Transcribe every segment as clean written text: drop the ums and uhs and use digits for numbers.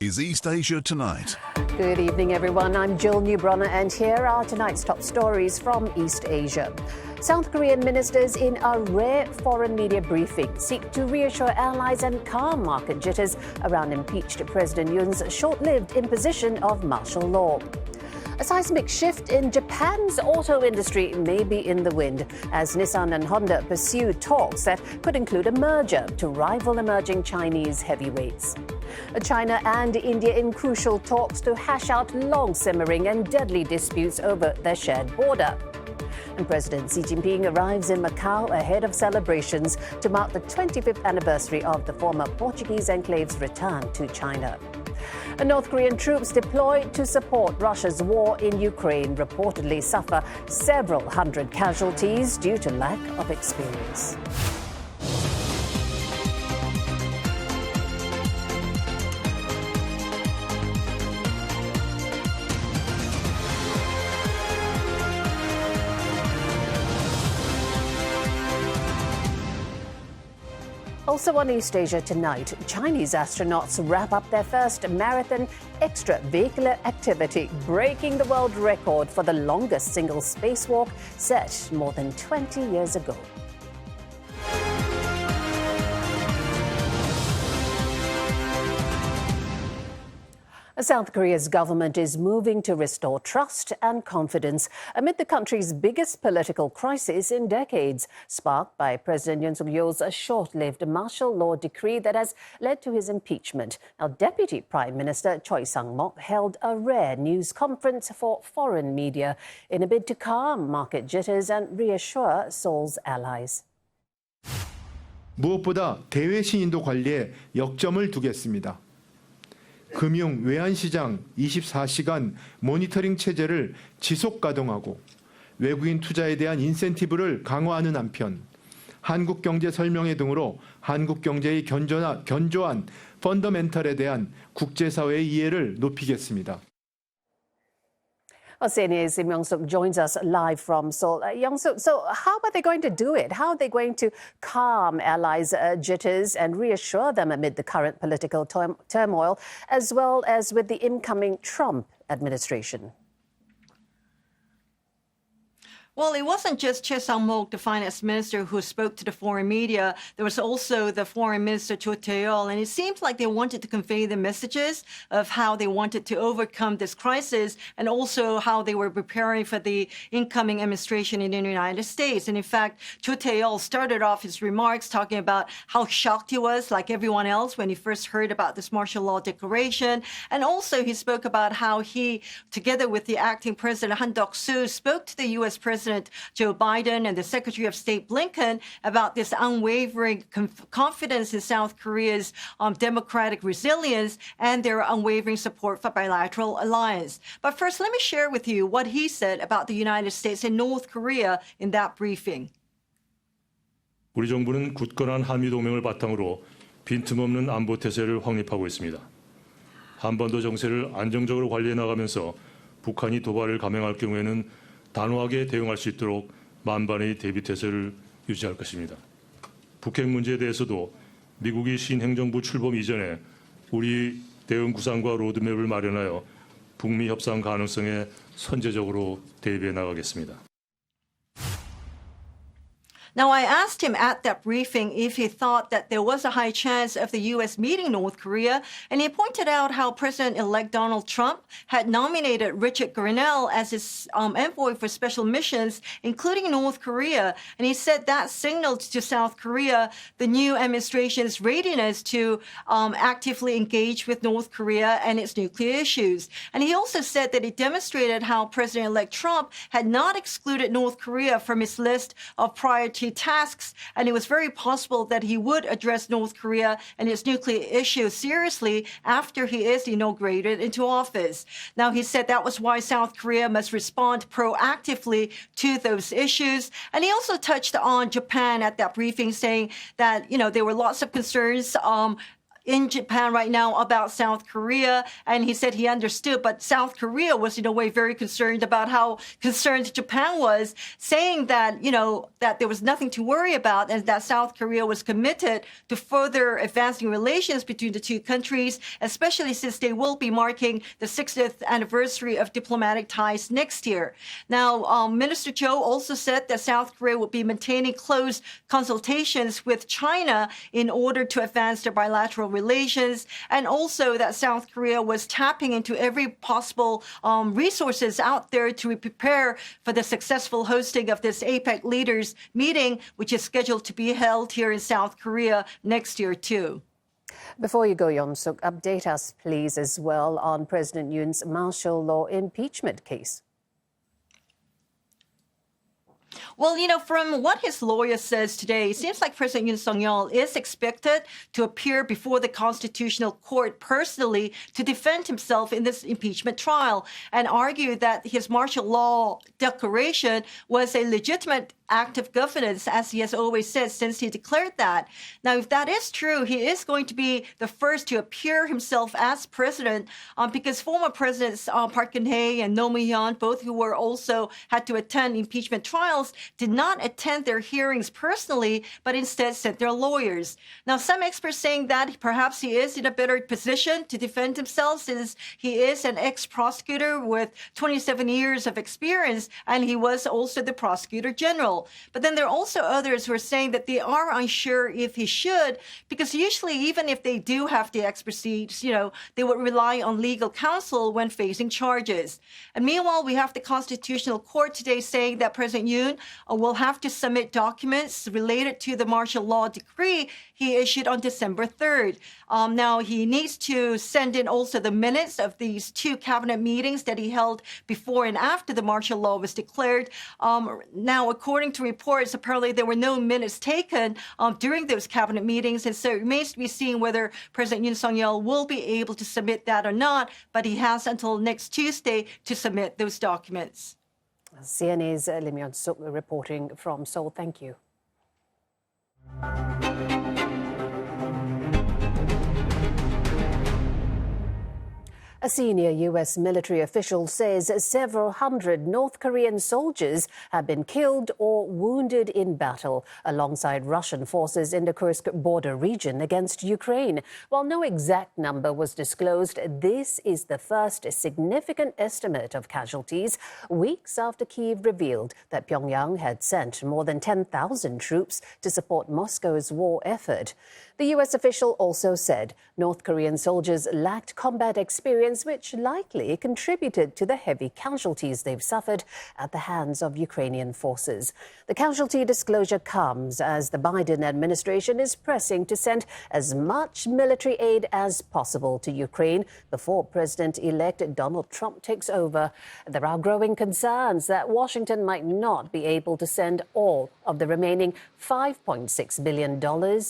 is East Asia Tonight. Good evening, everyone. I'm Jill Newbronner, and here are tonight's top stories from East Asia. South Korean ministers in a rare foreign media briefing seek to reassure allies and calm market jitters around impeached President Yoon's short-lived imposition of martial law. A seismic shift in Japan's auto industry may be in the wind as Nissan and Honda pursue talks that could include a merger to rival emerging Chinese heavyweights. China and India in crucial talks to hash out long-simmering and deadly disputes over their shared border. And President Xi Jinping arrives in Macau ahead of celebrations to mark the 25th anniversary of the former Portuguese enclave's return to China. North Korean troops deployed to support Russia's war in Ukraine reportedly suffer several hundred casualties due to lack of experience. Also on East Asia Tonight, Chinese astronauts wrap up their first marathon extravehicular activity, breaking the world record for the longest single spacewalk set more than 20 years ago. South Korea's government is moving to restore trust and confidence amid the country's biggest political crisis in decades, sparked by President Yoon Suk-yeol's short-lived martial law decree that has led to his impeachment. Now, Deputy Prime Minister Choi Sang-mok held a rare news conference for foreign media in a bid to calm market jitters and reassure Seoul's allies. 무엇보다 대외 신인도 관리에 역점을 두겠습니다. 금융 외환시장 24시간 모니터링 체제를 지속 가동하고 외국인 투자에 대한 인센티브를 강화하는 한편 한국 경제 설명회 등으로 한국 경제의 견조한 펀더멘털에 대한 국제사회의 이해를 높이겠습니다. CNA's Im Young-suk joins us live from Seoul. Young-suk, so how are they going to do it? How are they going to calm allies' jitters and reassure them amid the current political turmoil, as well as with the incoming Trump administration? Well, it wasn't just Choi Sang-mok, the finance minister, who spoke to the foreign media. There was also the foreign minister, Cho Tae-yeol, and it seems like they wanted to convey the messages of how they wanted to overcome this crisis and also how they were preparing for the incoming administration in the United States. And in fact, Cho Tae-yeol started off his remarks talking about how shocked he was, like everyone else, when he first heard about this martial law declaration. And also he spoke about how he, together with the acting president, Han Duck-soo, spoke to the U.S. President Joe Biden and the Secretary of State Blinken about this unwavering confidence in South Korea's democratic resilience and their unwavering support for bilateral alliance. But first, let me share with you what he said about the United States and North Korea in that briefing. 우리 정부는 굳건한 한미 동맹을 바탕으로 빈틈없는 안보 태세를 확립하고 있습니다. 한반도 정세를 안정적으로 관리해 나가면서 북한이 도발을 감행할 경우에는 단호하게 대응할 수 있도록 만반의 대비 태세를 유지할 것입니다. 북핵 문제에 대해서도 미국이 신행정부 출범 이전에 우리 대응 구상과 로드맵을 마련하여 북미 협상 가능성에 선제적으로 대비해 나가겠습니다. Now, I asked him at that briefing if he thought that there was a high chance of the U.S. meeting North Korea, and he pointed out how President-elect Donald Trump had nominated Richard Grenell as his envoy for special missions, including North Korea. And he said that signaled to South Korea the new administration's readiness to actively engage with North Korea and its nuclear issues. And he also said that it demonstrated how President-elect Trump had not excluded North Korea from his list of priority tasks, and it was very possible that he would address North Korea and its nuclear issue seriously after he is inaugurated into office. Now, he said that was why South Korea must respond proactively to those issues. And he also touched on Japan at that briefing, saying that, there were lots of concerns in Japan right now about South Korea, and he said he understood, but South Korea was in a way very concerned about how concerned Japan was, saying that, that there was nothing to worry about and that South Korea was committed to further advancing relations between the two countries, especially since they will be marking the 60th anniversary of diplomatic ties next year. Now, Minister Cho also said that South Korea will be maintaining close consultations with China in order to advance their bilateral relations, and also that South Korea was tapping into every possible resources out there to prepare for the successful hosting of this APEC leaders meeting, which is scheduled to be held here in South Korea next year too. Before you go, Yeon-suk, update us, please, as well on President Yoon's martial law impeachment case. Well, from what his lawyer says today, it seems like President Yoon Suk-yeol is expected to appear before the Constitutional Court personally to defend himself in this impeachment trial and argue that his martial law declaration was a legitimate act of governance, as he has always said since he declared that. Now, if that is true, he is going to be the first to appear himself as president, because former presidents Park Geun-hye and Roh Moo-hyun, both who were also had to attend impeachment trials, did not attend their hearings personally, but instead sent their lawyers. Now, some experts saying that perhaps he is in a better position to defend himself since he is an ex-prosecutor with 27 years of experience, and he was also the prosecutor general. But then there are also others who are saying that they are unsure if he should, because usually even if they do have the expertise, they would rely on legal counsel when facing charges. And meanwhile, we have the Constitutional Court today saying that President Yoon will have to submit documents related to the martial law decree he issued on December 3rd. Now, he needs to send in also the minutes of these two cabinet meetings that he held before and after the martial law was declared. Now, according to reports, apparently there were no minutes taken during those cabinet meetings, and so it remains to be seen whether President Yoon Suk-yeol will be able to submit that or not, but he has until next Tuesday to submit those documents. CNA's Lim Yeon-suk reporting from Seoul. Thank you. A senior U.S. military official says several hundred North Korean soldiers have been killed or wounded in battle alongside Russian forces in the Kursk border region against Ukraine. While no exact number was disclosed, this is the first significant estimate of casualties weeks after Kyiv revealed that Pyongyang had sent more than 10,000 troops to support Moscow's war effort. The U.S. official also said North Korean soldiers lacked combat experience, which likely contributed to the heavy casualties they've suffered at the hands of Ukrainian forces. The casualty disclosure comes as the Biden administration is pressing to send as much military aid as possible to Ukraine before President-elect Donald Trump takes over. There are growing concerns that Washington might not be able to send all of the remaining $5.6 billion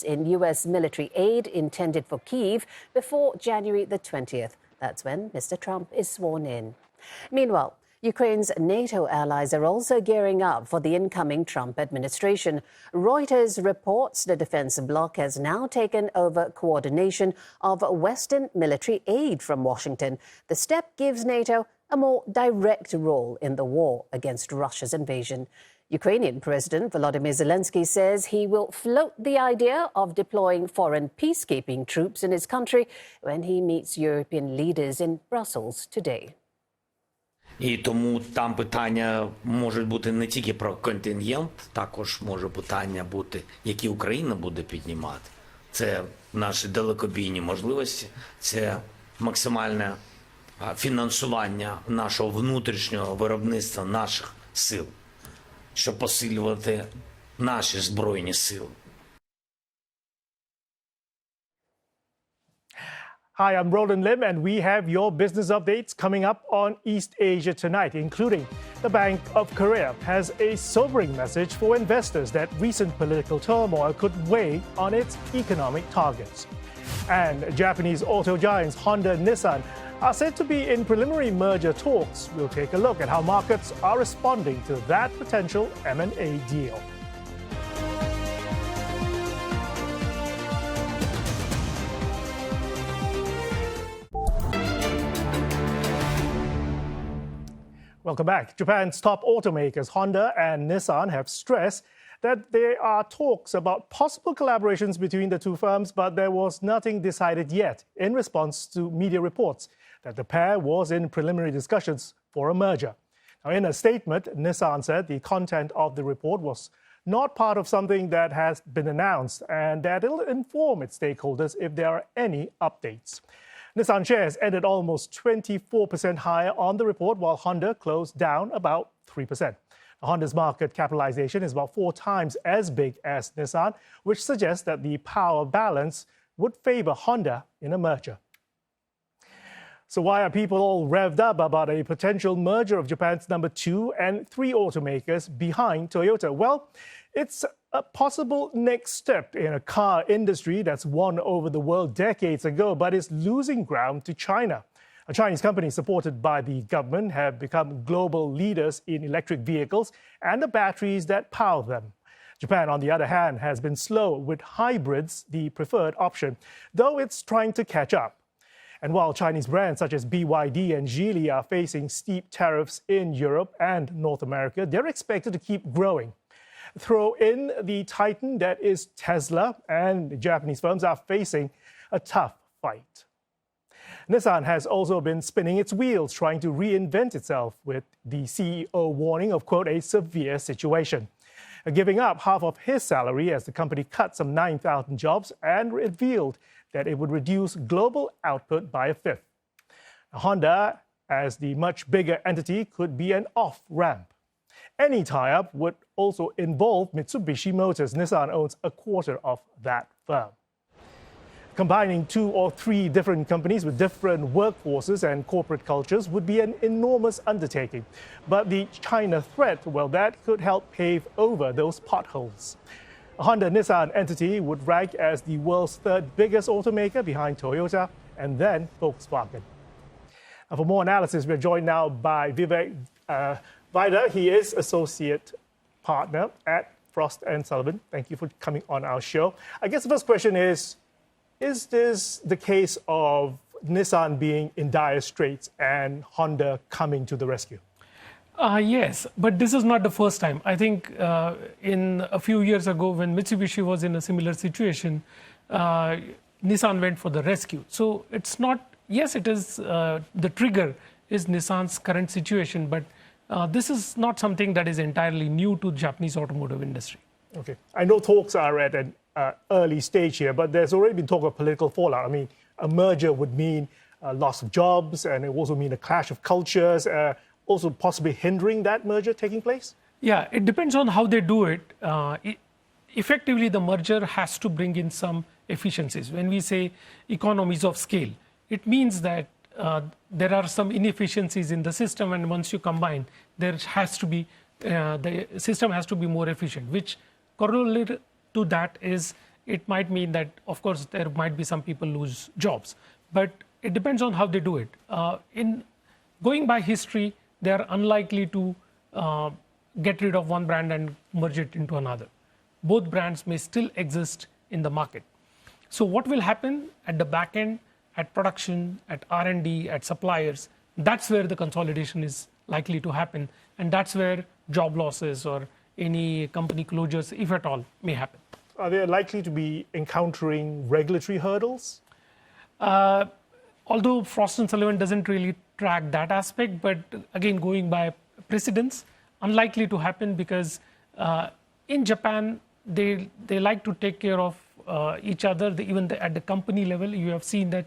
in U.S. military aid intended for Kyiv before January the 20th. That's when Mr. Trump is sworn in. Meanwhile, Ukraine's NATO allies are also gearing up for the incoming Trump administration. Reuters reports the defense bloc has now taken over coordination of Western military aid from Washington. The step gives NATO a more direct role in the war against Russia's invasion. Ukrainian President Volodymyr Zelensky says he will float the idea of deploying foreign peacekeeping troops in his country when he meets European leaders in Brussels today. І тому там питання можуть бути не тільки про контингент, також може питання бути, які Україна буде піднімати. Це наші далекобійні можливості, це максимальне фінансування нашого внутрішнього виробництва наших сил, щоб посилювати наші Збройні сили. Hi, I'm Roland Lim, and we have your business updates coming up on East Asia tonight, including the Bank of Korea has a sobering message for investors that recent political turmoil could weigh on its economic targets. And Japanese auto giants Honda-Nissan are said to be in preliminary merger talks. We'll take a look at how markets are responding to that potential M&A deal. Welcome back. Japan's top automakers Honda and Nissan have stressed that there are talks about possible collaborations between the two firms, but there was nothing decided yet in response to media reports that the pair was in preliminary discussions for a merger. Now, in a statement, Nissan said the content of the report was not part of something that has been announced and that it'll inform its stakeholders if there are any updates. Nissan shares ended almost 24% higher on the report, while Honda closed down about 3%. Honda's market capitalization is about 4 times as big as Nissan, which suggests that the power balance would favor Honda in a merger. So why are people all revved up about a potential merger of Japan's number 2 and 3 automakers behind Toyota? Well, it's a possible next step in a car industry that's won over the world decades ago, but is losing ground to China. A Chinese company supported by the government have become global leaders in electric vehicles and the batteries that power them. Japan, on the other hand, has been slow with hybrids, the preferred option, though it's trying to catch up. And while Chinese brands such as BYD and Geely are facing steep tariffs in Europe and North America, they're expected to keep growing. Throw in the titan that is Tesla, and the Japanese firms are facing a tough fight. Nissan has also been spinning its wheels, trying to reinvent itself, with the CEO warning of, quote, a severe situation. Giving up half of his salary as the company cut some 9,000 jobs and revealed that it would reduce global output by a fifth. Honda, as the much bigger entity, could be an off-ramp. Any tie-up would also involve Mitsubishi Motors. Nissan owns a quarter of that firm. Combining 2 or 3 different companies with different workforces and corporate cultures would be an enormous undertaking. But the China threat, well, that could help pave over those potholes. A Honda-Nissan entity would rank as the world's 3rd biggest automaker behind Toyota and then Volkswagen. And for more analysis, we're joined now by Vivek Vaidya. He is Associate Partner at Frost & Sullivan. Thank you for coming on our show. I guess the first question is this the case of Nissan being in dire straits and Honda coming to the rescue? Yes, but this is not the first time. I think in a few years ago, when Mitsubishi was in a similar situation, Nissan went for the rescue. So it's not, yes, it is the trigger is Nissan's current situation, but this is not something that is entirely new to the Japanese automotive industry. Okay. I know talks are at an early stage here, but there's already been talk of political fallout. I mean, a merger would mean loss of jobs, and it would also mean a clash of cultures, also possibly hindering that merger taking place? Yeah, it depends on how they do it. Effectively, the merger has to bring in some efficiencies. When we say economies of scale, it means that there are some inefficiencies in the system, and once you combine, there has to be the system has to be more efficient, which correlated to that is it might mean that, of course, there might be some people lose jobs, but it depends on how they do it. In going by history, they are unlikely to get rid of one brand and merge it into another. Both brands may still exist in the market. So what will happen at the back end, at production, at R&D, at suppliers, that's where the consolidation is likely to happen. And that's where job losses or any company closures, if at all, may happen. Are they likely to be encountering regulatory hurdles? Although Frost & Sullivan doesn't really track that aspect, but again, going by precedents, unlikely to happen because in Japan, they like to take care of each other. Even at the company level, you have seen that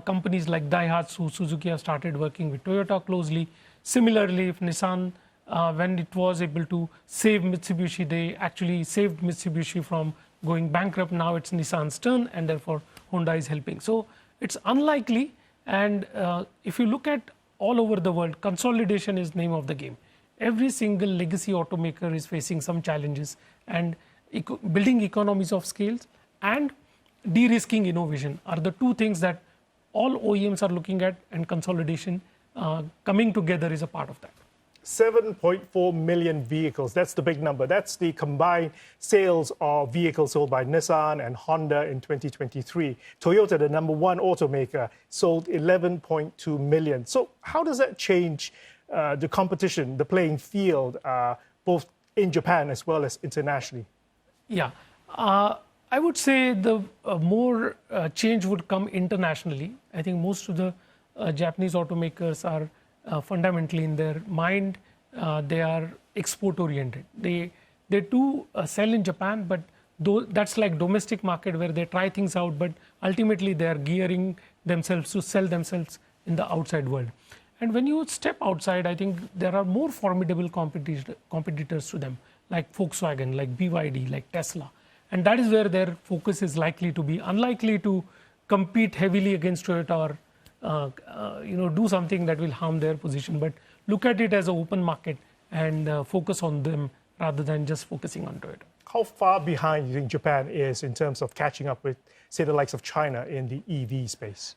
companies like Daihatsu, Suzuki have started working with Toyota closely. Similarly, if Nissan, when it was able to save Mitsubishi, they actually saved Mitsubishi from going bankrupt. Now it's Nissan's turn, and therefore Honda is helping. So it's unlikely. And if you look at all over the world, consolidation is name of the game. Every single legacy automaker is facing some challenges, and building economies of scales and de-risking innovation are the 2 things that all OEMs are looking at, and consolidation coming together is a part of that. 7.4 million vehicles, that's the big number. That's the combined sales of vehicles sold by Nissan and Honda in 2023. Toyota, the number 1 automaker, sold 11.2 million. So how does that change the competition, the playing field, both in Japan as well as internationally? Yeah, I would say the more change would come internationally. I think most of the Japanese automakers are fundamentally in their mind, they are export oriented. They do sell in Japan, but that's like domestic market where they try things out, but ultimately they are gearing themselves to sell themselves in the outside world. And when you step outside, I think there are more formidable competitors to them, like Volkswagen, like BYD, like Tesla. And that is where their focus is likely to be, unlikely to compete heavily against Toyota or do something that will harm their position, but look at it as an open market and focus on them rather than just focusing on Toyota. How far behind do you think Japan is in terms of catching up with, say, the likes of China in the EV space?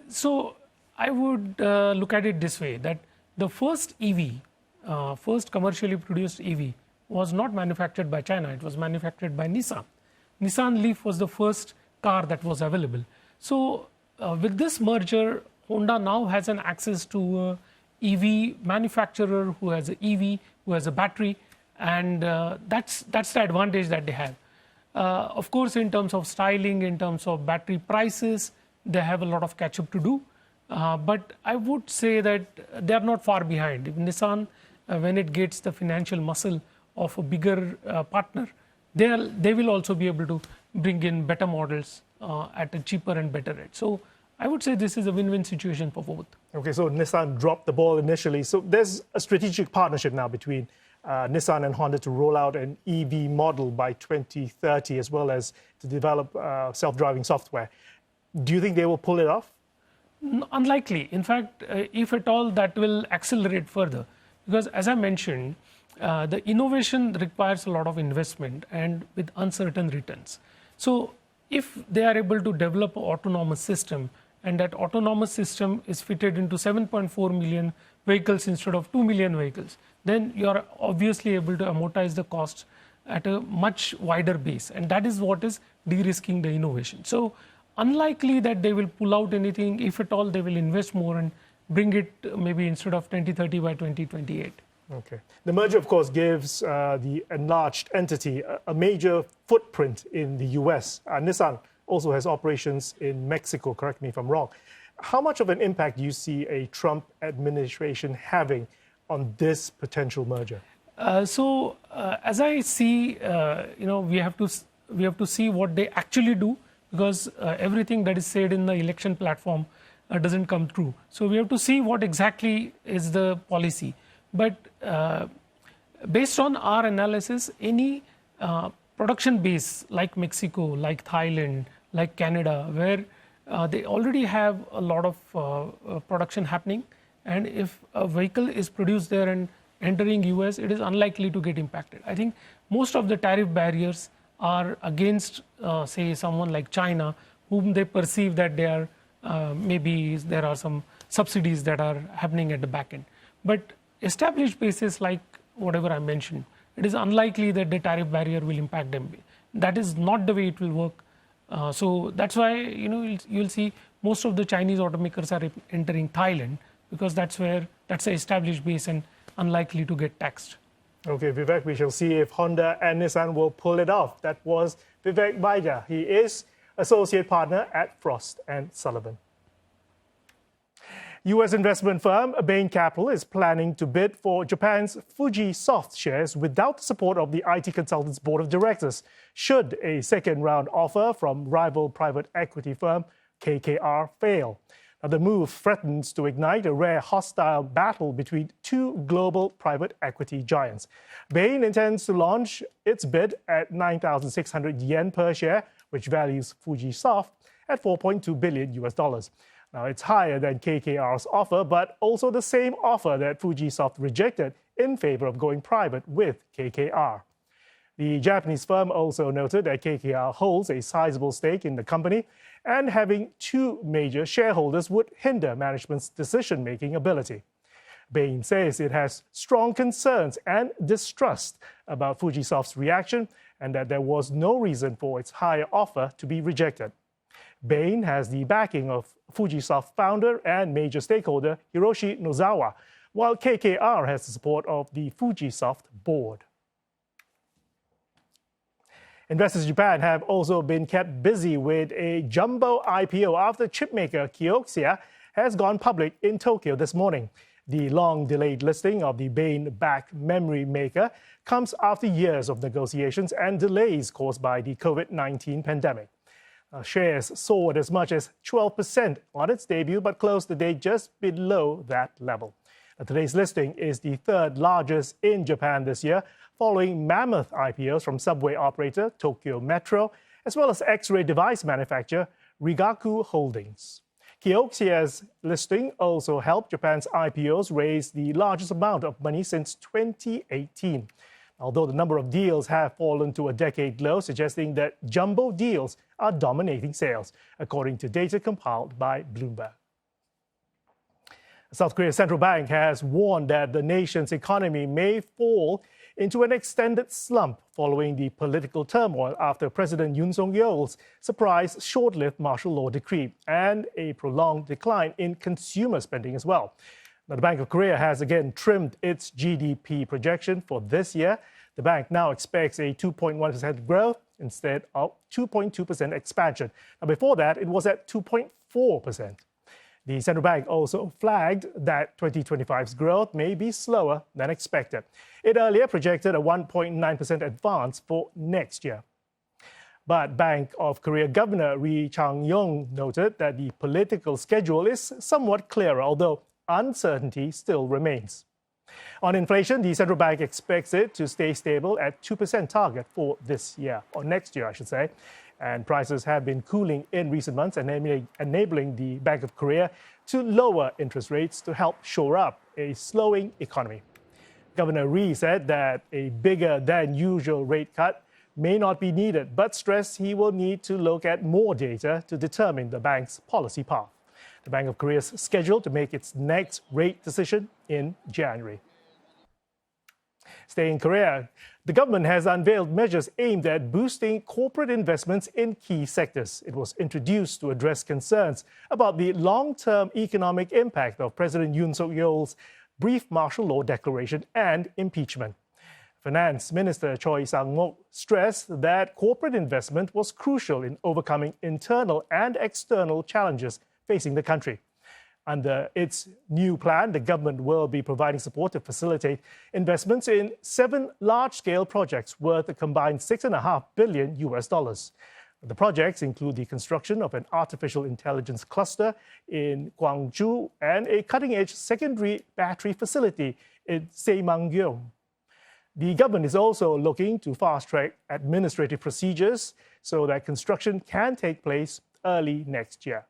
So I would look at it this way, that the first EV, first commercially produced EV, was not manufactured by China, it was manufactured by Nissan. Nissan Leaf was the first car that was available. So with this merger, Honda now has an access to a EV manufacturer who has an EV, who has a battery, and that's the advantage that they have. Of course, in terms of styling, in terms of battery prices, they have a lot of catch up to do. But I would say that they are not far behind. If Nissan, when it gets the financial muscle of a bigger partner, they will also be able to bring in better models at a cheaper and better rate. So I would say this is a win-win situation for both. Okay, so Nissan dropped the ball initially. So there's a strategic partnership now between Nissan and Honda to roll out an EV model by 2030, as well as to develop self-driving software. Do you think they will pull it off? Unlikely. In fact, if at all, that will accelerate further. Because as I mentioned, the innovation requires a lot of investment and with uncertain returns. So if they are able to develop an autonomous system, and that autonomous system is fitted into 7.4 million vehicles instead of 2 million vehicles, then you are obviously able to amortize the costs at a much wider base. And that is what is de-risking the innovation. So unlikely that they will pull out anything. If at all, they will invest more and bring it maybe instead of 2030 by 2028. Okay. The merger, of course, gives the enlarged entity a major footprint in the US. Nissan also has operations in Mexico, correct me if I'm wrong. How much of an impact do you see a Trump administration having on this potential merger? As I see, we have to see what they actually do, because everything that is said in the election platform doesn't come true. So we have to see what exactly is the policy. But based on our analysis, any production base like Mexico, like Thailand, like Canada, where they already have a lot of production happening, and if a vehicle is produced there and entering US, it is unlikely to get impacted. I think most of the tariff barriers are against, say, someone like China, whom they perceive that they are maybe there are some subsidies that are happening at the back end. But established bases like whatever I mentioned, it is unlikely that the tariff barrier will impact them. That is not the way it will work. So that's why you'll see most of the Chinese automakers are entering Thailand, because that's an established base and unlikely to get taxed. Okay, Vivek, we shall see if Honda and Nissan will pull it off. That was Vivek Baija. He is associate partner at Frost & Sullivan. U.S. investment firm Bain Capital is planning to bid for Japan's Fuji Soft shares without the support of the IT consultant's board of directors, should a second-round offer from rival private equity firm KKR fail. Now, the move threatens to ignite a rare hostile battle between two global private equity giants. Bain intends to launch its bid at 9,600 yen per share, which values Fuji Soft at $4.2 billion. Now, it's higher than KKR's offer, but also the same offer that Fujisoft rejected in favor of going private with KKR. The Japanese firm also noted that KKR holds a sizable stake in the company, and having two major shareholders would hinder management's decision-making ability. Bain says it has strong concerns and distrust about Fujisoft's reaction, and that there was no reason for its higher offer to be rejected. Bain has the backing of Fujisoft founder and major stakeholder Hiroshi Nozawa, while KKR has the support of the Fujisoft board. Investors in Japan have also been kept busy with a jumbo IPO after chipmaker Kioxia has gone public in Tokyo this morning. The long-delayed listing of the Bain-backed memory maker comes after years of negotiations and delays caused by the COVID-19 pandemic. Shares soared as much as 12% on its debut, but closed the day just below that level. Today's listing is the third largest in Japan this year, following mammoth IPOs from subway operator Tokyo Metro, as well as X-ray device manufacturer Rigaku Holdings. Kioxia's listing also helped Japan's IPOs raise the largest amount of money since 2018. Although the number of deals have fallen to a decade low, suggesting that jumbo deals are dominating sales, according to data compiled by Bloomberg. South Korea's central bank has warned that the nation's economy may fall into an extended slump following the political turmoil after President Yoon Suk-yeol's surprise short-lived martial law decree and a prolonged decline in consumer spending as well. Now, the Bank of Korea has again trimmed its GDP projection for this year. The bank now expects a 2.1% growth instead of 2.2% expansion. Now, before that, it was at 2.4%. The central bank also flagged that 2025's growth may be slower than expected. It earlier projected a 1.9% advance for next year. But Bank of Korea Governor Ri Chang-yong noted that the political schedule is somewhat clearer, although uncertainty still remains. On inflation, the central bank expects it to stay stable at 2% target for this year, or next year, I should say. And prices have been cooling in recent months, enabling the Bank of Korea to lower interest rates to help shore up a slowing economy. Governor Ri said that a bigger than usual rate cut may not be needed, but stressed he will need to look at more data to determine the bank's policy path. The Bank of Korea is scheduled to make its next rate decision in January. Staying in Korea, the government has unveiled measures aimed at boosting corporate investments in key sectors. It was introduced to address concerns about the long-term economic impact of President Yoon Suk-yeol's brief martial law declaration and impeachment. Finance Minister Choi Sang-mok stressed that corporate investment was crucial in overcoming internal and external challenges facing the country. Under its new plan, the government will be providing support to facilitate investments in 7 large-scale projects worth a combined $6.5 billion. The projects include the construction of an artificial intelligence cluster in Gwangju and a cutting-edge secondary battery facility in Saemangyong. The government is also looking to fast-track administrative procedures so that construction can take place early next year.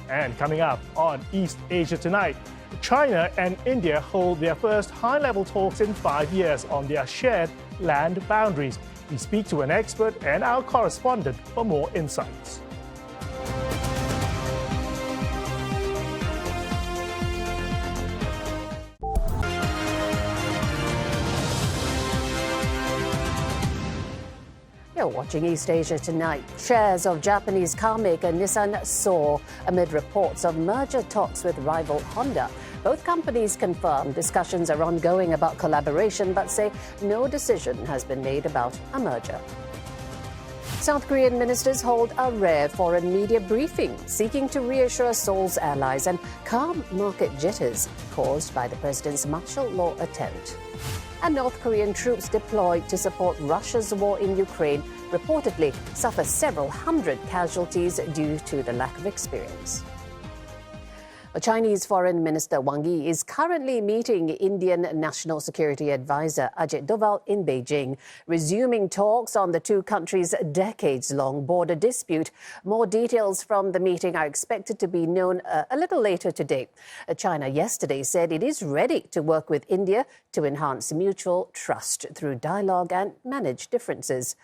And coming up on East Asia Tonight, China and India hold their first high-level talks in 5 years on their shared land boundaries. We speak to an expert and our correspondent for more insights. You're watching East Asia Tonight. Shares of Japanese car maker Nissan soar amid reports of merger talks with rival Honda. Both companies confirm discussions are ongoing about collaboration, but say no decision has been made about a merger. South Korean ministers hold a rare foreign media briefing, seeking to reassure Seoul's allies and calm market jitters caused by the president's martial law attempt. And North Korean troops deployed to support Russia's war in Ukraine reportedly suffer several hundred casualties due to the lack of experience. Chinese Foreign Minister Wang Yi is currently meeting Indian National Security Advisor Ajit Doval in Beijing, resuming talks on the two countries' decades-long border dispute. More details from the meeting are expected to be known a little later today. China yesterday said it is ready to work with India to enhance mutual trust through dialogue and manage differences.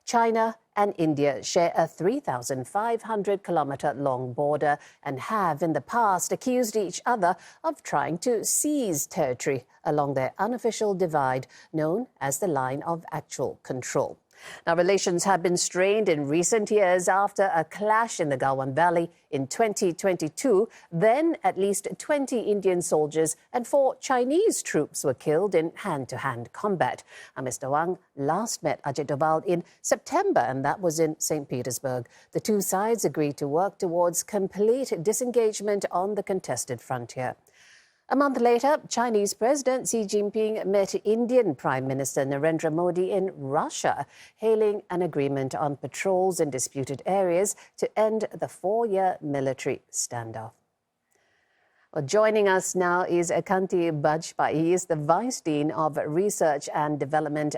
China and India share a 3,500-kilometer-long border and have in the past accused each other of trying to seize territory along their unofficial divide known as the Line of Actual Control. Now, relations have been strained in recent years after a clash in the Galwan Valley in 2022. Then, at least 20 Indian soldiers and 4 Chinese troops were killed in hand-to-hand combat. Now, Mr. Wang last met Ajit Doval in September, and that was in St. Petersburg. The two sides agreed to work towards complete disengagement on the contested frontier. A month later, Chinese President Xi Jinping met Indian Prime Minister Narendra Modi in Russia, hailing an agreement on patrols in disputed areas to end the 4-year military standoff. Well, joining us now is Kanti Bajpai. He is the Vice Dean of Research and Development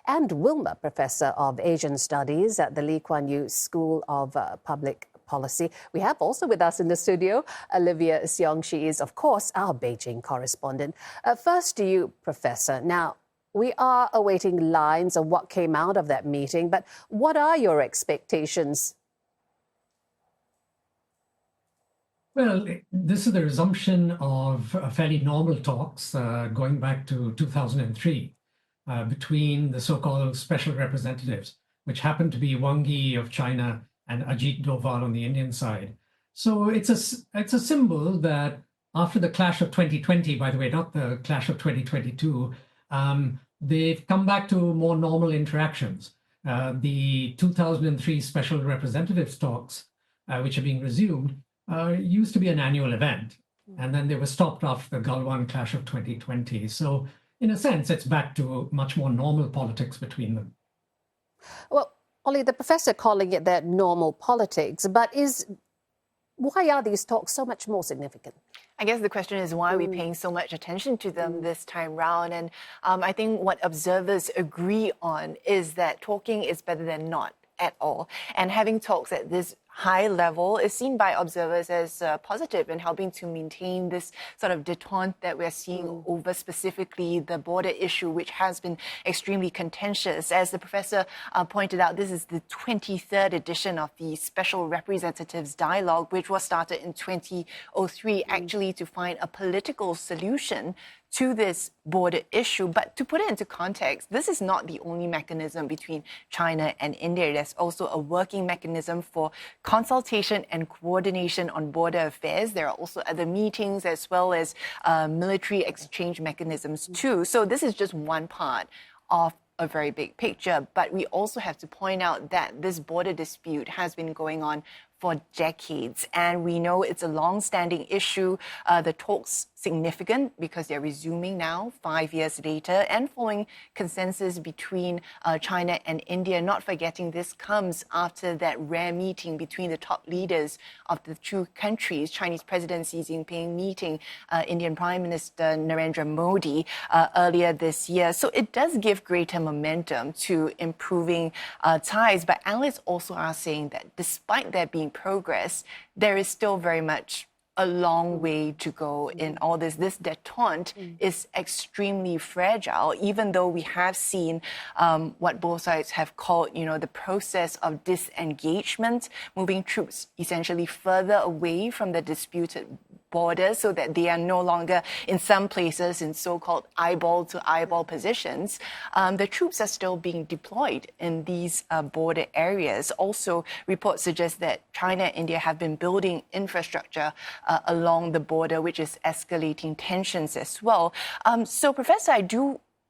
and Wilmer Professor of Asian Studies at the Lee Kuan Yew School of Public Policy. We have also with us in the studio Olivia Seong. She is, of course, our Beijing correspondent. First to you, Professor. Now, we are awaiting lines of what came out of that meeting, but what are your expectations? Well, this is the resumption of fairly normal talks going back to 2003 between the so-called special representatives, which happened to be Wang Yi of China and Ajit Doval on the Indian side. So it's a symbol that after the clash of 2020, by the way, not the clash of 2022, they've come back to more normal interactions. The 2003 special representatives talks, which are being resumed, used to be an annual event, and then they were stopped after the Galwan clash of 2020. So in a sense, it's back to much more normal politics between them. Well, Ollie, the professor calling it their normal politics, but why are these talks so much more significant? I guess the question is, why are we paying so much attention to them this time round? And I think what observers agree on is that talking is better than not at all. And having talks at this high level is seen by observers as positive in helping to maintain this sort of detente that we're seeing over specifically the border issue, which has been extremely contentious. As the professor pointed out, this is the 23rd edition of the Special Representatives Dialogue, which was started in 2003, actually to find a political solution to this border issue. But to put it into context, this is not the only mechanism between China and India. There's also a working mechanism for consultation and coordination on border affairs. There are also other meetings as well as military exchange mechanisms too. So this is just one part of a very big picture. But we also have to point out that this border dispute has been going on for decades. And we know it's a long-standing issue. The talks significant because they're resuming now 5 years later and following consensus between China and India. Not forgetting this comes after that rare meeting between the top leaders of the two countries, Chinese President Xi Jinping meeting Indian Prime Minister Narendra Modi earlier this year. So it does give greater momentum to improving ties. But analysts also are saying that despite there being progress, there is still very much a long way to go in all this. This detente is extremely fragile, even though we have seen what both sides have called, the process of disengagement, moving troops essentially further away from the disputed borders so that they are no longer in some places in so-called eyeball-to-eyeball positions. The troops are still being deployed in these border areas. Also, reports suggest that China and India have been building infrastructure along the border, which is escalating tensions as well. So, Professor,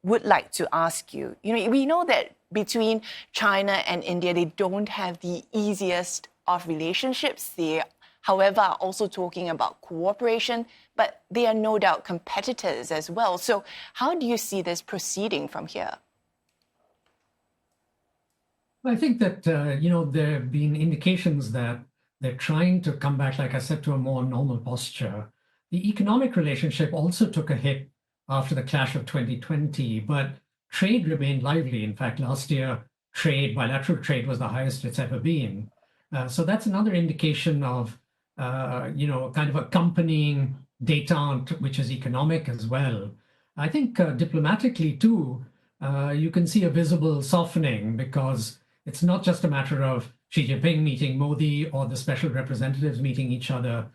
would like to ask you, we know that between China and India, they don't have the easiest of relationships. They however, are also talking about cooperation, but they are no doubt competitors as well. So how do you see this proceeding from here? I think that, there have been indications that they're trying to come back, like I said, to a more normal posture. The economic relationship also took a hit after the clash of 2020, but trade remained lively. In fact, last year, bilateral trade was the highest it's ever been. So that's another indication of kind of accompanying détente, which is economic as well. I think diplomatically too, you can see a visible softening because it's not just a matter of Xi Jinping meeting Modi or the special representatives meeting each other.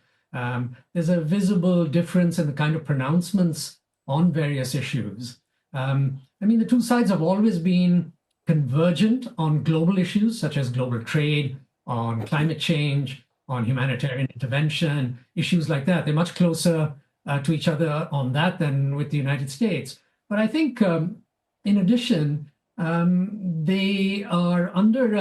There's a visible difference in the kind of pronouncements on various issues. The two sides have always been convergent on global issues such as global trade, on climate change, on humanitarian intervention, issues like that. They're much closer to each other on that than with the United States. But I think, in addition, they are under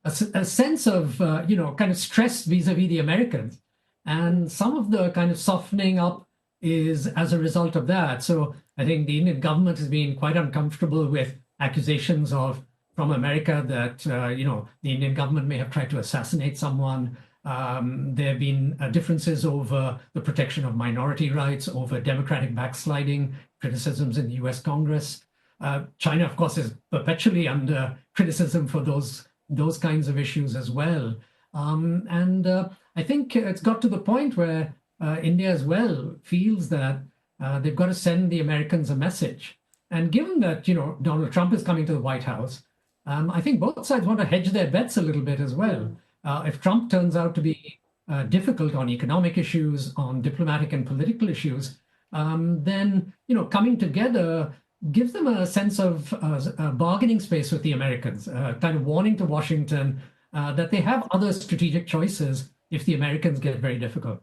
a sense of, kind of stress vis-a-vis the Americans. And some of the kind of softening up is as a result of that. So I think the Indian government has been quite uncomfortable with accusations from America that, the Indian government may have tried to assassinate someone. There have been differences over the protection of minority rights, over democratic backsliding, criticisms in the US Congress. China, of course, is perpetually under criticism for those kinds of issues as well. I think it's got to the point where India as well feels that they've got to send the Americans a message. And given that, Donald Trump is coming to the White House, I think both sides want to hedge their bets a little bit as well. If Trump turns out to be difficult on economic issues, on diplomatic and political issues, then, coming together gives them a sense of bargaining space with the Americans, kind of warning to Washington that they have other strategic choices if the Americans get very difficult.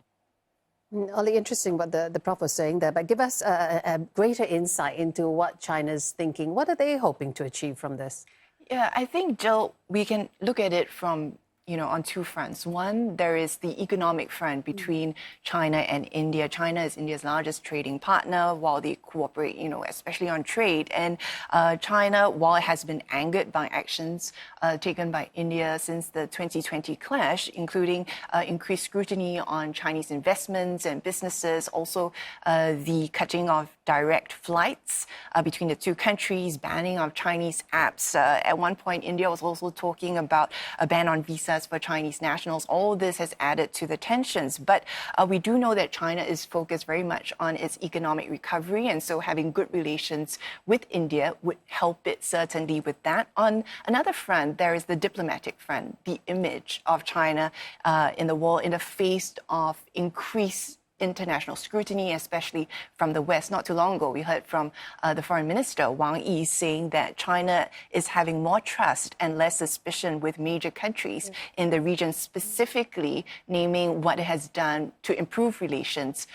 Only interesting what the Prof was saying there, but give us a greater insight into what China's thinking. What are they hoping to achieve from this? Yeah, I think, Jill, we can look at it from on two fronts. One, there is the economic front between China and India. China is India's largest trading partner, while they cooperate, especially on trade. And China, while it has been angered by actions taken by India since the 2020 clash, including increased scrutiny on Chinese investments and businesses, also the cutting of direct flights between the two countries, banning of Chinese apps. At one point, India was also talking about a ban on visas for Chinese nationals. All this has added to the tensions. But we do know that China is focused very much on its economic recovery. And so having good relations with India would help it certainly with that. On another front, there is the diplomatic front, the image of China in the world in the face of increased international scrutiny, especially from the West. Not too long ago, we heard from the Foreign Minister, Wang Yi, saying that China is having more trust and less suspicion with major countries in the region, specifically naming what it has done to improve relations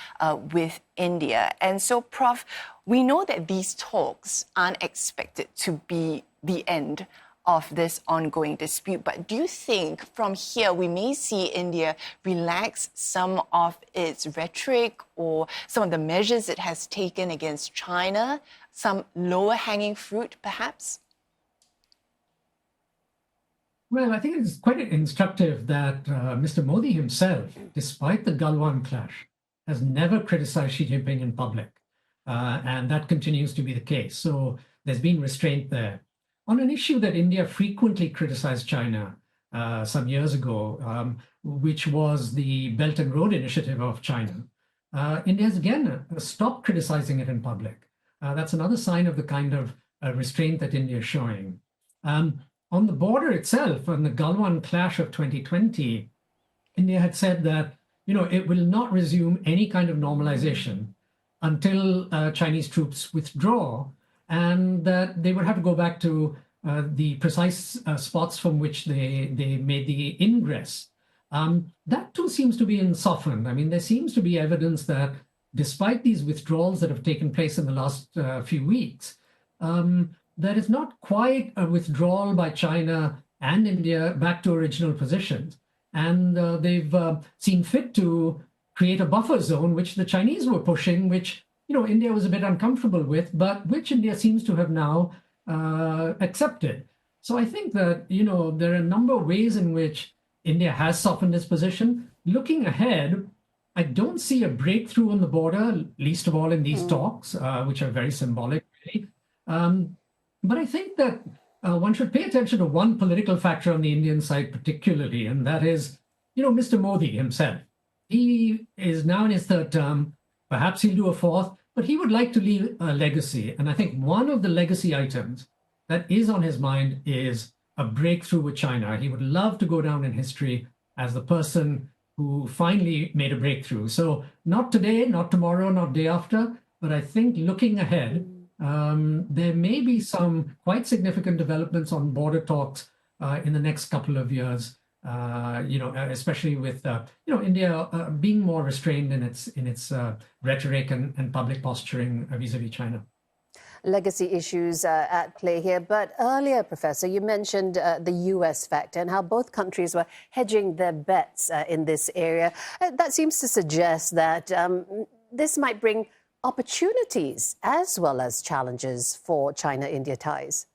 with India. And so, Prof, we know that these talks aren't expected to be the end of this ongoing dispute. But do you think from here we may see India relax some of its rhetoric or some of the measures it has taken against China, some lower hanging fruit perhaps? Well, I think it's quite instructive that Mr. Modi himself, despite the Galwan clash, has never criticized Xi Jinping in public. And that continues to be the case. So there's been restraint there. On an issue that India frequently criticized China some years ago, which was the Belt and Road Initiative of China, India has again stopped criticizing it in public. That's another sign of the kind of restraint that India is showing. On the border itself, on the Galwan clash of 2020, India had said that it will not resume any kind of normalization until Chinese troops withdraw, and that they would have to go back to the precise spots from which they made the ingress. That too seems to be softened. I mean, there seems to be evidence that despite these withdrawals that have taken place in the last few weeks, that is not quite a withdrawal by China and India back to original positions. And they've seen fit to create a buffer zone, which the Chinese were pushing, which India was a bit uncomfortable with, but which India seems to have now accepted. So I think that, there are a number of ways in which India has softened its position. Looking ahead, I don't see a breakthrough on the border, least of all in these talks, which are very symbolic, really. But I think that one should pay attention to one political factor on the Indian side particularly, and that is, Mr. Modi himself. He is now in his third term. Perhaps he'll do a fourth, but he would like to leave a legacy. And I think one of the legacy items that is on his mind is a breakthrough with China. He would love to go down in history as the person who finally made a breakthrough. So not today, not tomorrow, not day after, but I think looking ahead, there may be some quite significant developments on border talks in the next couple of years. Especially with India being more restrained in its rhetoric and public posturing vis-a-vis China. Legacy issues at play here. But earlier, Professor, you mentioned the US factor and how both countries were hedging their bets in this area. That seems to suggest that this might bring opportunities as well as challenges for China-India ties.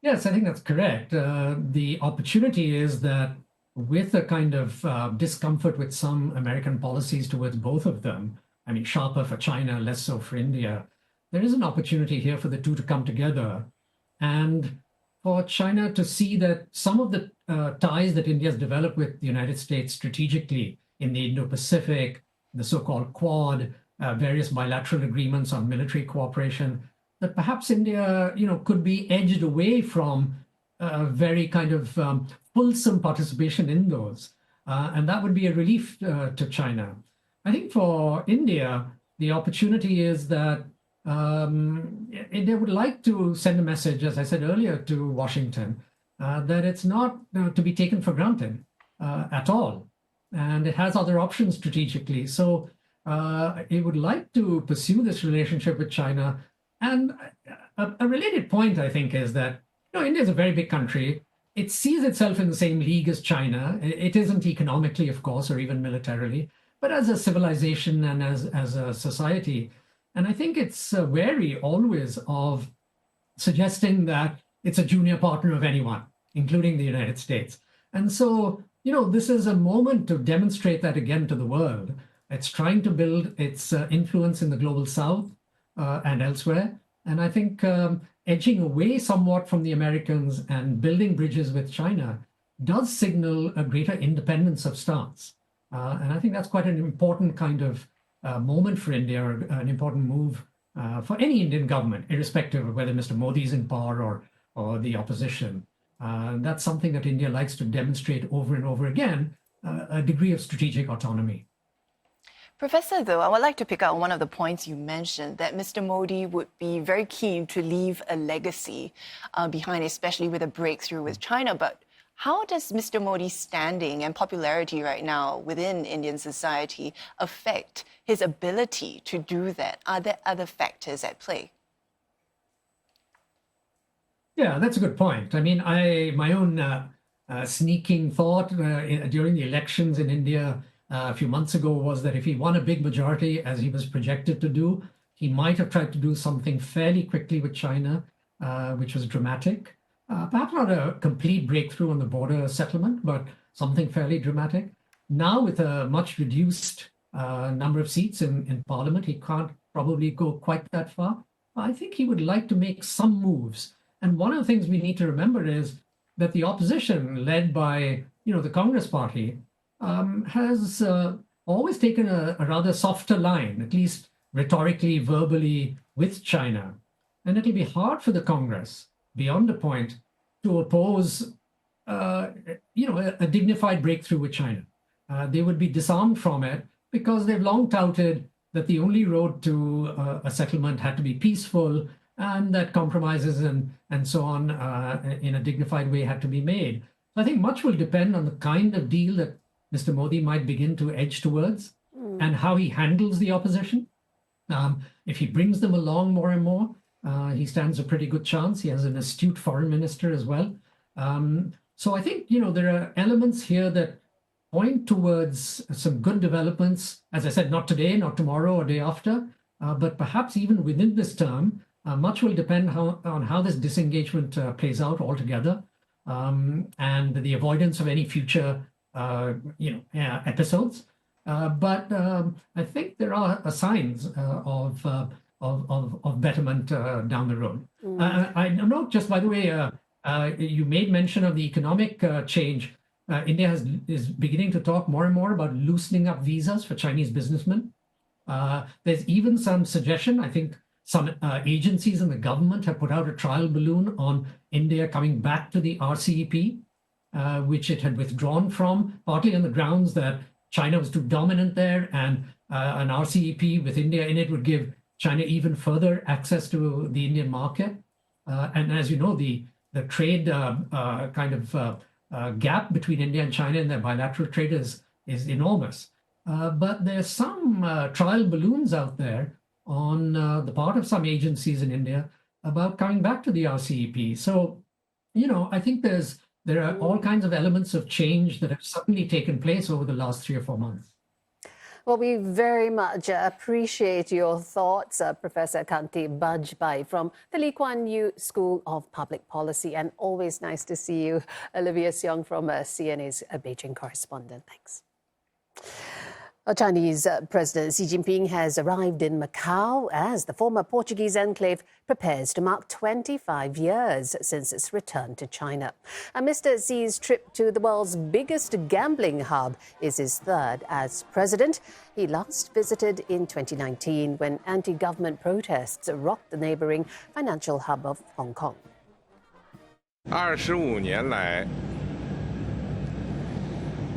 Yes, I think that's correct. The opportunity is that with a kind of discomfort with some American policies towards both of them, I mean, sharper for China, less so for India, there is an opportunity here for the two to come together and for China to see that some of the ties that India has developed with the United States strategically in the Indo-Pacific, the so-called Quad, various bilateral agreements on military cooperation, that perhaps India, could be edged away from very kind of fulsome participation in those. And that would be a relief to China. I think for India, the opportunity is that India would like to send a message, as I said earlier, to Washington, that it's not to be taken for granted at all. And it has other options strategically. So it would like to pursue this relationship with China. And a related point, I think, is that India is a very big country. It sees itself in the same league as China. It isn't economically, of course, or even militarily, but as a civilization and as a society. And I think it's wary always of suggesting that it's a junior partner of anyone, including the United States. And so, this is a moment to demonstrate that again to the world. It's trying to build its influence in the global South and elsewhere. And I think edging away somewhat from the Americans and building bridges with China does signal a greater independence of stance. And I think that's quite an important kind of moment for India, or an important move for any Indian government, irrespective of whether Mr. Modi is in power or the opposition. That's something that India likes to demonstrate over and over again, a degree of strategic autonomy. Professor, though, I would like to pick out one of the points you mentioned, that Mr. Modi would be very keen to leave a legacy behind, especially with a breakthrough with China. But how does Mr. Modi's standing and popularity right now within Indian society affect his ability to do that? Are there other factors at play? Yeah, that's a good point. I mean, my own sneaking thought during the elections in India a few months ago was that if he won a big majority, as he was projected to do, he might have tried to do something fairly quickly with China, which was dramatic. Perhaps not a complete breakthrough on the border settlement, but something fairly dramatic. Now, with a much reduced number of seats in Parliament, he can't probably go quite that far. I think he would like to make some moves. And one of the things we need to remember is that the opposition, led by the Congress Party, has always taken a rather softer line, at least rhetorically, verbally, with China. And it'll be hard for the Congress, beyond a point, to oppose a dignified breakthrough with China. They would be disarmed from it because they've long touted that the only road to a settlement had to be peaceful, and that compromises and so on in a dignified way had to be made. So I think much will depend on the kind of deal that Mr. Modi might begin to edge towards and how he handles the opposition. If he brings them along more and more, he stands a pretty good chance. He has an astute foreign minister as well. So I think, there are elements here that point towards some good developments. As I said, not today, not tomorrow or day after, but perhaps even within this term. Much will depend on how this disengagement plays out altogether, and the avoidance of any future episodes. But I think there are signs of betterment down the road. I know, just by the way, you made mention of the economic change. India is beginning to talk more and more about loosening up visas for Chinese businessmen. There's even some suggestion, I think some agencies in the government have put out a trial balloon on India coming back to the RCEP, which it had withdrawn from, partly on the grounds that China was too dominant there, and an RCEP with India in it would give China even further access to the Indian market. And as you know, the trade gap between India and China in their bilateral trade is enormous. But there's some trial balloons out there on the part of some agencies in India about coming back to the RCEP. So, I think there are all kinds of elements of change that have suddenly taken place over the last 3 or 4 months. Well, we very much appreciate your thoughts, Professor Kanti Bajpai from the Lee Kuan Yew School of Public Policy. And always nice to see you, Olivia Seong from CNA's Beijing correspondent. Thanks. Chinese President Xi Jinping has arrived in Macau as the former Portuguese enclave prepares to mark 25 years since its return to China. And Mr. Xi's trip to the world's biggest gambling hub is his third as president. He last visited in 2019 when anti-government protests rocked the neighboring financial hub of Hong Kong. 25年来，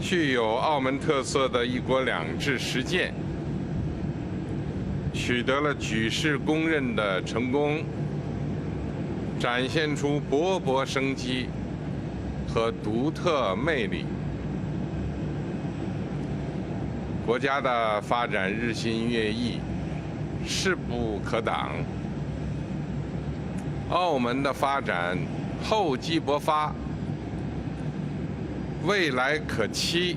具有澳门特色的一国两制实践，取得了举世公认的成功，展现出勃勃生机和独特魅力。国家的发展日新月异，势不可挡。澳门的发展厚积薄发，未来可期。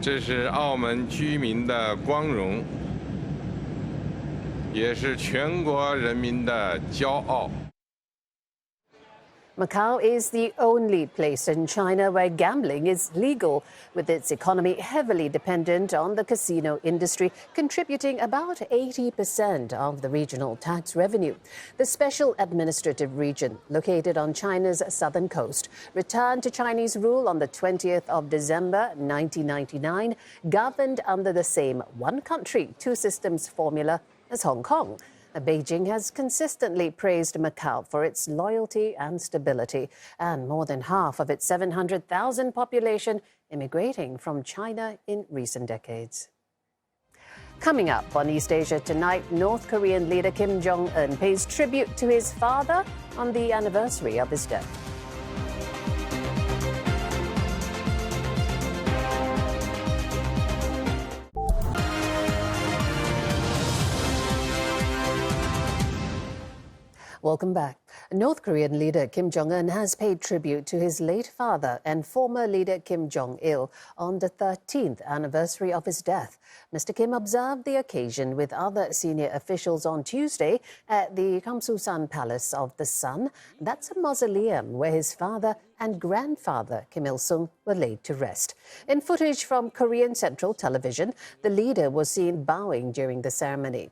这是澳门居民的光荣，也是全国人民的骄傲。 Macau is the only place in China where gambling is legal, with its economy heavily dependent on the casino industry, contributing about 80% of the regional tax revenue. The special administrative region, located on China's southern coast, returned to Chinese rule on the 20th of December 1999, governed under the same one country, two systems formula as Hong Kong. Beijing has consistently praised Macau for its loyalty and stability, and more than half of its 700,000 population immigrating from China in recent decades. Coming up on East Asia tonight, North Korean leader Kim Jong-un pays tribute to his father on the anniversary of his death. Welcome back. North Korean leader Kim Jong-un has paid tribute to his late father and former leader Kim Jong-il on the 13th anniversary of his death. Mr. Kim observed the occasion with other senior officials on Tuesday at the Kamsusan Palace of the Sun. That's a mausoleum where his father and grandfather Kim Il-sung were laid to rest. In footage from Korean Central Television, the leader was seen bowing during the ceremony.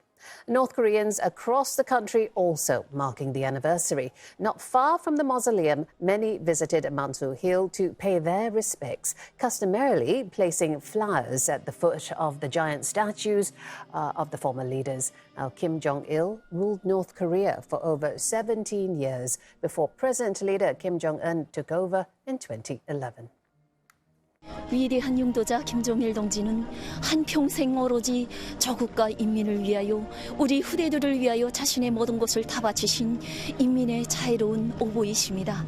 North Koreans across the country also marking the anniversary. Not far from the mausoleum, many visited Mansu Hill to pay their respects, customarily placing flowers at the foot of the giant statues of the former leaders. Now, Kim Jong-il ruled North Korea for over 17 years before present leader Kim Jong-un took over in 2011. 위대한 용도자 김정일 동지는 한평생 오로지 조국과 인민을 위하여 우리 후대들을 위하여 자신의 모든 것을 다 바치신 인민의 자애로운 오보이십니다.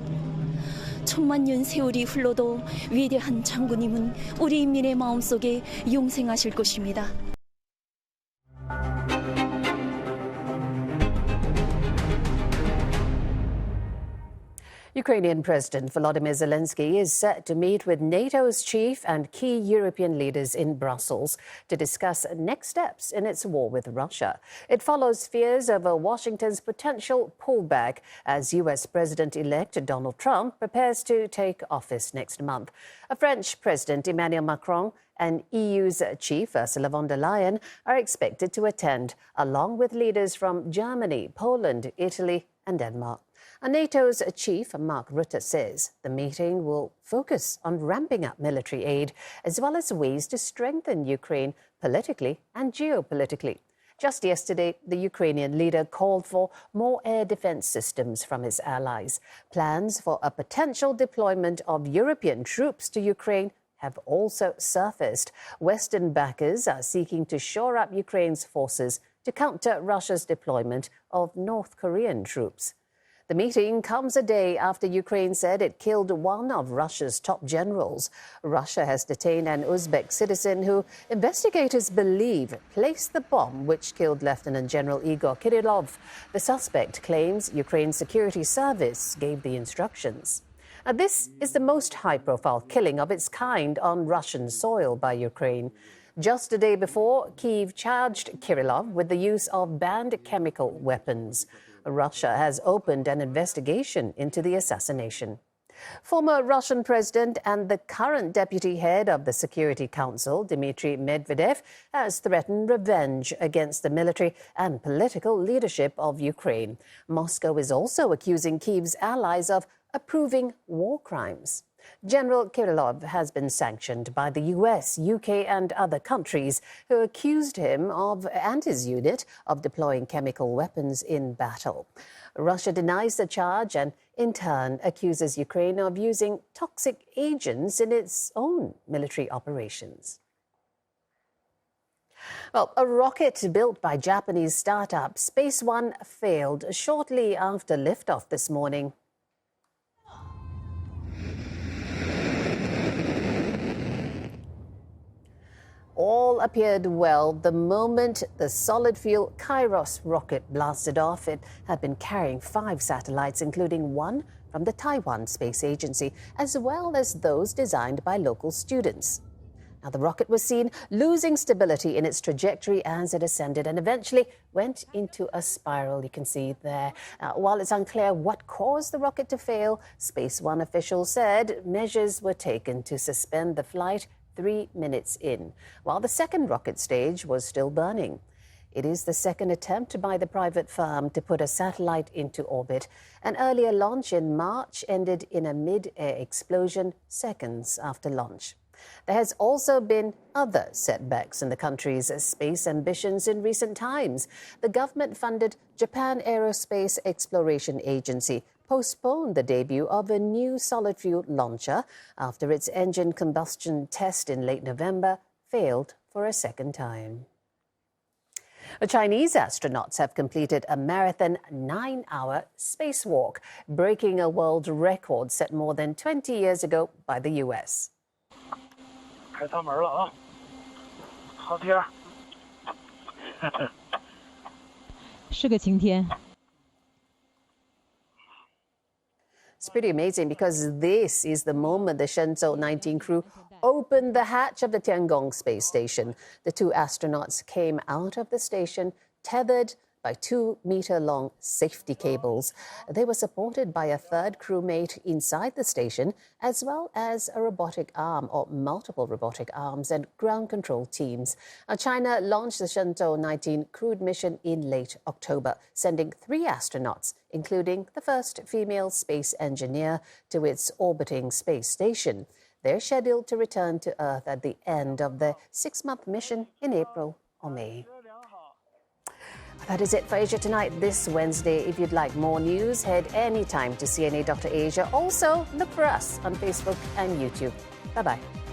천만년 세월이 흘러도 위대한 장군님은 우리 인민의 마음속에 영생하실 것입니다. Ukrainian President Volodymyr Zelensky is set to meet with NATO's chief and key European leaders in Brussels to discuss next steps in its war with Russia. It follows fears over Washington's potential pullback as U.S. President-elect Donald Trump prepares to take office next month. A French President Emmanuel Macron and EU's chief Ursula von der Leyen are expected to attend, along with leaders from Germany, Poland, Italy and Denmark. NATO's chief, Mark Rutte, says the meeting will focus on ramping up military aid as well as ways to strengthen Ukraine politically and geopolitically. Just yesterday, the Ukrainian leader called for more air defense systems from his allies. Plans for a potential deployment of European troops to Ukraine have also surfaced. Western backers are seeking to shore up Ukraine's forces to counter Russia's deployment of North Korean troops. The meeting comes a day after Ukraine said it killed one of Russia's top generals. Russia has detained an Uzbek citizen who investigators believe placed the bomb which killed Lieutenant General Igor Kirillov. The suspect claims Ukraine's security service gave the instructions. Now, this is the most high-profile killing of its kind on Russian soil by Ukraine. Just a day before, Kyiv charged Kirillov with the use of banned chemical weapons. Russia has opened an investigation into the assassination. Former Russian president and the current deputy head of the Security Council, Dmitry Medvedev, has threatened revenge against the military and political leadership of Ukraine. Moscow is also accusing Kyiv's allies of approving war crimes. General Kirillov has been sanctioned by the US, UK and other countries who accused him and his unit of deploying chemical weapons in battle. Russia denies the charge and, in turn, accuses Ukraine of using toxic agents in its own military operations. Well, a rocket built by Japanese startup SpaceOne failed shortly after liftoff this morning. All appeared well the moment the solid-fuel Kairos rocket blasted off. It had been carrying 5 satellites, including one from the Taiwan Space Agency, as well as those designed by local students. Now, the rocket was seen losing stability in its trajectory as it ascended and eventually went into a spiral, you can see there. While it's unclear what caused the rocket to fail, SpaceOne officials said measures were taken to suspend the flight 3 minutes in, while the second rocket stage was still burning. It is the second attempt by the private firm to put a satellite into orbit. An earlier launch in March ended in a mid-air explosion seconds after launch. There has also been other setbacks in the country's space ambitions in recent times. The government-funded Japan Aerospace Exploration Agency postponed the debut of a new solid-fuel launcher after its engine combustion test in late November failed for a second time. The Chinese astronauts have completed a marathon 9-hour spacewalk, breaking a world record set more than 20 years ago by the US. 开舱门了啊！好天儿，是个晴天。 It's pretty amazing because this is the moment the Shenzhou 19 crew opened the hatch of the Tiangong space station. The 2 astronauts came out of the station tethered by 2-meter-long safety cables. They were supported by a third crewmate inside the station, as well as a robotic arm or multiple robotic arms and ground control teams. China launched the Shenzhou 19 crewed mission in late October, sending 3 astronauts, including the first female space engineer, to its orbiting space station. They're scheduled to return to Earth at the end of their 6-month mission in April or May. That is it for Asia Tonight this Wednesday. If you'd like more news, head anytime to CNA Dr. Asia. Also, look for us on Facebook and YouTube. Bye-bye.